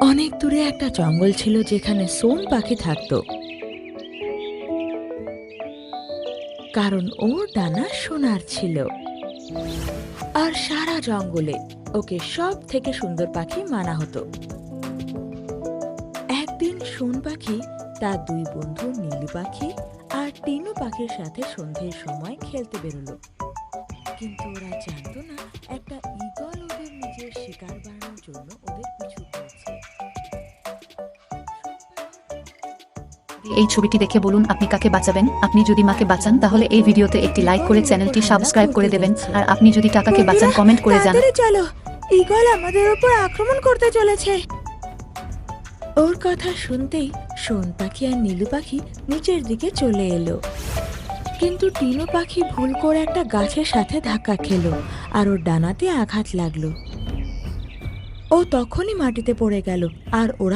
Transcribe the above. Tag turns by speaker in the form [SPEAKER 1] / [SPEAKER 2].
[SPEAKER 1] অনেক দূরে একটা জঙ্গল ছিল যেখানে সোন পাখি থাকতো, কারণ ওর ডানা সোনার ছিল। আর সারা জঙ্গলে ওকে সব থেকে সুন্দর পাখি মানা হতো। একদিন সোন পাখি তার দুই বন্ধু নীলু পাখি আর টিনু পাখির সাথে সন্ধ্যের সময় খেলতে বেরোলো। কিন্তু ওরা জানতো না একটা ঈগল ওদের নিজের শিকার বানানোর জন্য ওদের পিছু করছে।
[SPEAKER 2] এই ছবিটি দেখে বলুন আপনি কাকে বাঁচাবেন। আপনি যদি মাকে বাঁচান তাহলে এই ভিডিওতে একটি লাইক করে চ্যানেলটি সাবস্ক্রাইব করে দেবেন, আর আপনি যদি টাকাকে বাঁচান কমেন্ট করে জানান।
[SPEAKER 1] তাড়াতাড়ি চলো, ঈগল আমাদের উপর আক্রমণ করতে চলেছে। ওর কথা শুনতেই সোন পাখি আর নীলু পাখি নিচের দিকে চলে এলো। কিন্তু টিনু পাখি ভুল করে একটা গাছের সাথে ধাক্কা খেলো আর ওর ডানাতে আঘাত লাগলো। ও তখনই মাটিতে পড়ে গেল আর ওরা